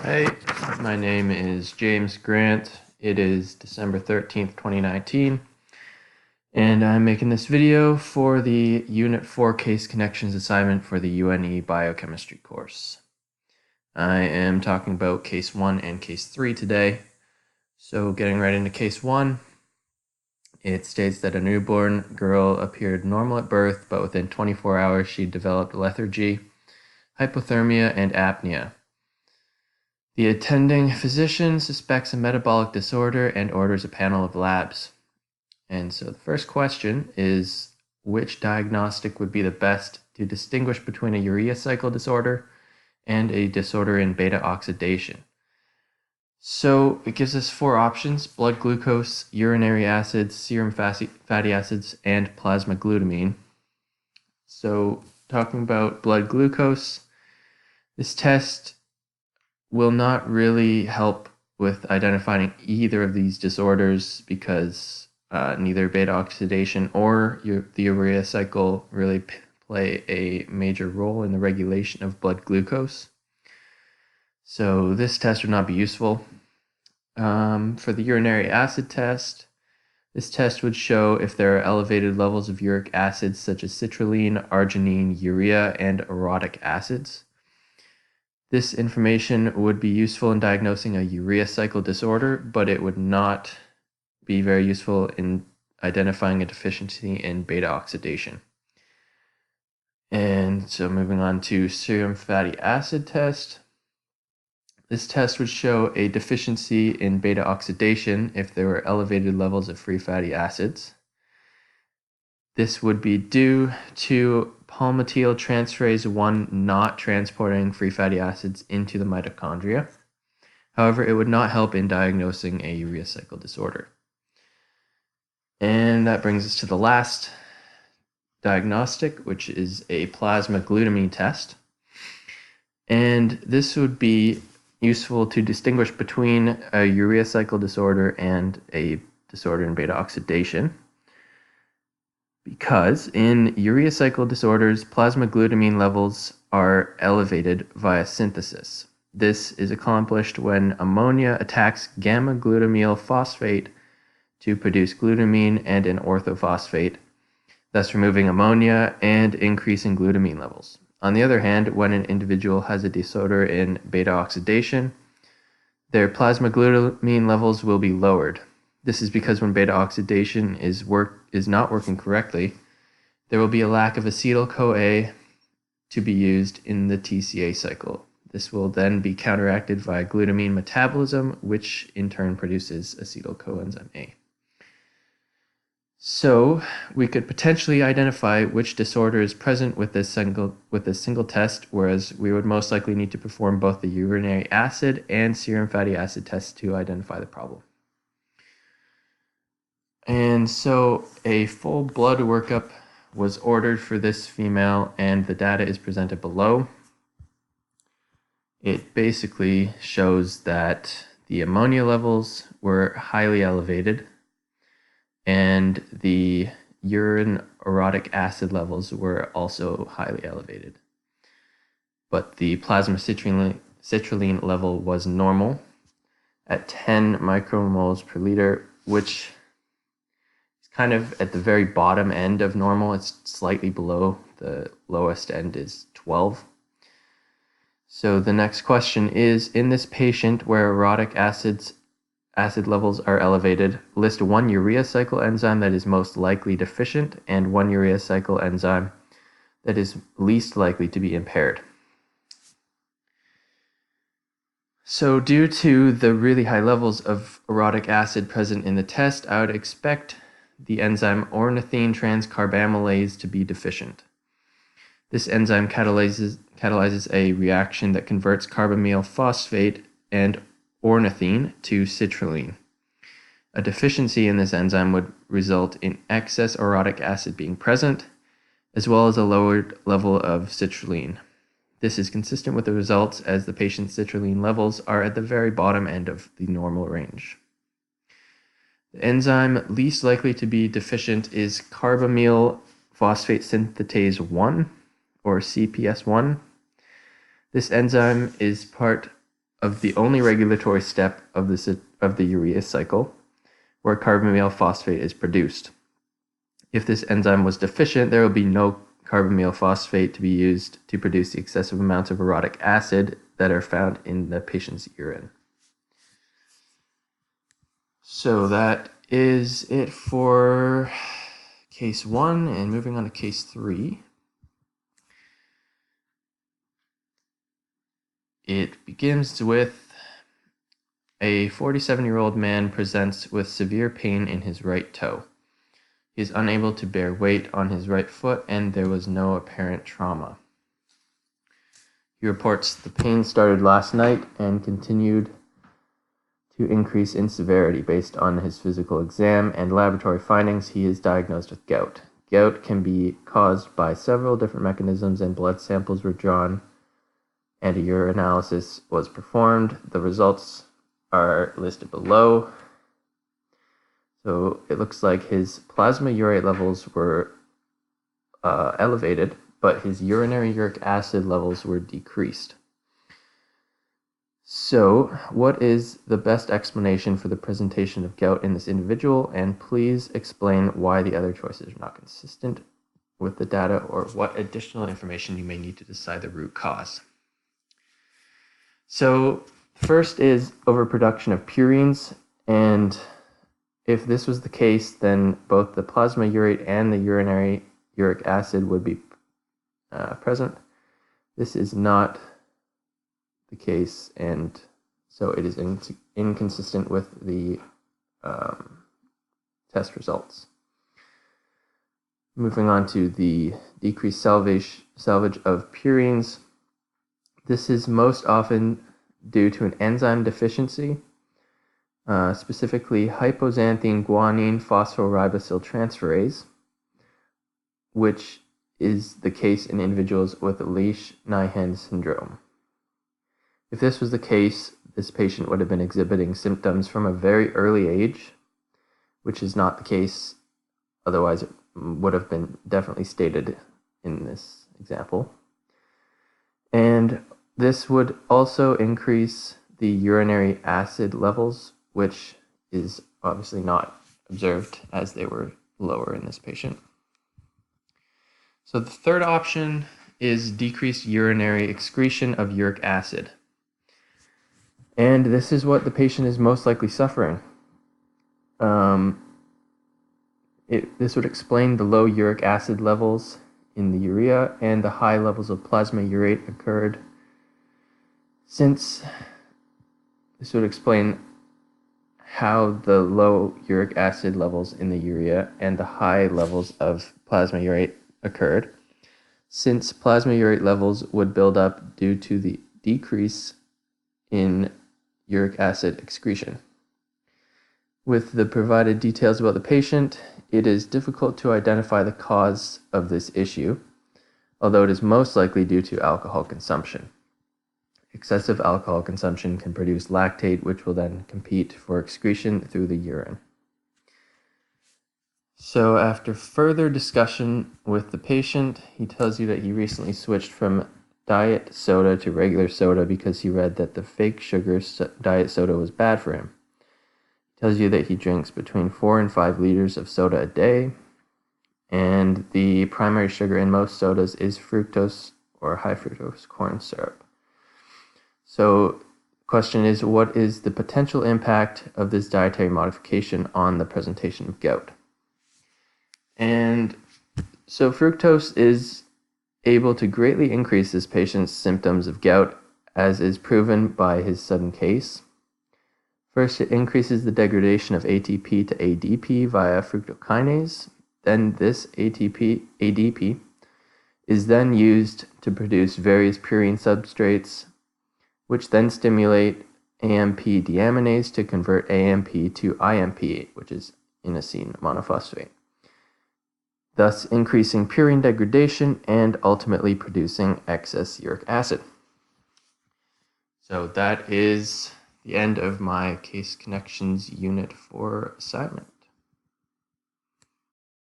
Hey, my name is James Grant. It is December 13th, 2019, and I'm making this video for the Unit 4 Case Connections assignment for the UNE Biochemistry course. I am talking about Case 1 and Case 3 today. So getting right into Case 1, it states that a newborn girl appeared normal at birth, but within 24 hours she developed lethargy, hypothermia, and apnea. The attending physician suspects a metabolic disorder and orders a panel of labs. And so the first question is, which diagnostic would be the best to distinguish between a urea cycle disorder and a disorder in beta oxidation? So it gives us four options: blood glucose, urinary acids, serum fatty acids, and plasma glutamine. So talking about blood glucose, this test will not really help with identifying either of these disorders because neither beta oxidation or the urea cycle really play a major role in the regulation of blood glucose. So this test would not be useful. For the urinary acid test, this test would show if there are elevated levels of uric acids such as citrulline, arginine, urea, and orotic acids. This information would be useful in diagnosing a urea cycle disorder, but it would not be very useful in identifying a deficiency in beta oxidation. And so moving on to serum fatty acid test. This test would show a deficiency in beta oxidation if there were elevated levels of free fatty acids. This would be due to palmitoyltransferase 1 not transporting free fatty acids into the mitochondria. However, it would not help in diagnosing a urea cycle disorder. And that brings us to the last diagnostic, which is a plasma glutamine test. And this would be useful to distinguish between a urea cycle disorder and a disorder in beta oxidation, because in urea cycle disorders, plasma glutamine levels are elevated via synthesis. This is accomplished when ammonia attacks gamma-glutamyl phosphate to produce glutamine and an orthophosphate, thus removing ammonia and increasing glutamine levels. On the other hand, when an individual has a disorder in beta oxidation, their plasma glutamine levels will be lowered. This is because when beta oxidation is not working correctly, there will be a lack of acetyl-CoA to be used in the TCA cycle. This will then be counteracted via glutamine metabolism, which in turn produces acetyl coenzyme A. So we could potentially identify which disorder is present with this single test, whereas we would most likely need to perform both the urinary acid and serum fatty acid tests to identify the problem. And so a full blood workup was ordered for this female, and the data is presented below. It basically shows that the ammonia levels were highly elevated, and the urine orotic acid levels were also highly elevated. But the plasma citrulline level was normal at 10 micromoles per liter, which is kind of at the very bottom end of normal. It's slightly below. The lowest end is 12. So the next question is, in this patient where orotic acid levels are elevated, list one urea cycle enzyme that is most likely deficient and one urea cycle enzyme that is least likely to be impaired. So due to the really high levels of orotic acid present in the test, I would expect the enzyme ornithine transcarbamylase to be deficient. This enzyme catalyzes a reaction that converts carbamyl phosphate and ornithine to citrulline. A deficiency in this enzyme would result in excess orotic acid being present, as well as a lowered level of citrulline. This is consistent with the results as the patient's citrulline levels are at the very bottom end of the normal range. The enzyme least likely to be deficient is carbamyl phosphate synthetase 1, or CPS1. This enzyme is part of the only regulatory step of the urea cycle where carbamyl phosphate is produced. If this enzyme was deficient, there will be no carbamyl phosphate to be used to produce the excessive amounts of orotic acid that are found in the patient's urine. So that is it for case 1, and moving on to case 3. It begins with a 47-year-old man presents with severe pain in his right toe. He is unable to bear weight on his right foot, and there was no apparent trauma. He reports the pain started last night and continued to increase in severity. Based on his physical exam and laboratory findings, he is diagnosed with gout. Gout can be caused by several different mechanisms, and blood samples were drawn and a urinalysis was performed. The results are listed below. So it looks like his plasma urate levels were elevated, but his urinary uric acid levels were decreased. So, what is the best explanation for the presentation of gout in this individual? And please explain why the other choices are not consistent with the data, or what additional information you may need to decide the root cause. So, first is overproduction of purines, and if this was the case, then both the plasma urate and the urinary uric acid would be present. This is not the case, and so it is inconsistent with the test results. Moving on to the decreased salvage of purines. This is most often due to an enzyme deficiency, specifically hypoxanthine guanine phosphoribosyl transferase, which is the case in individuals with Lesch-Nyhan syndrome. If this was the case, this patient would have been exhibiting symptoms from a very early age, which is not the case. Otherwise, it would have been definitely stated in this example. And this would also increase the urinary acid levels, which is obviously not observed as they were lower in this patient. So the third option is decreased urinary excretion of uric acid. And this is what the patient is most likely suffering. This would explain the low uric acid levels in the urea and the high levels of plasma urate occurred. Since this would explain how the low uric acid levels in the urea and the high levels of plasma urate occurred, since plasma urate levels would build up due to the decrease in uric acid excretion. With the provided details about the patient, it is difficult to identify the cause of this issue, although it is most likely due to alcohol consumption. Excessive alcohol consumption can produce lactate, which will then compete for excretion through the urine. So after further discussion with the patient, he tells you that he recently switched from diet soda to regular soda because he read that the fake sugar diet soda was bad for him. He tells you that he drinks between 4 and 5 liters of soda a day, and the primary sugar in most sodas is fructose or high fructose corn syrup. So the question is, what is the potential impact of this dietary modification on the presentation of gout? And so fructose is able to greatly increase this patient's symptoms of gout, as is proven by his sudden case. First, it increases the degradation of ATP to ADP via fructokinase. Then this ADP is then used to produce various purine substrates, which then stimulate AMP deaminase to convert AMP to IMP, which is inosine monophosphate, thus increasing purine degradation and ultimately producing excess uric acid. So that is the end of my Case Connections Unit 4 assignment.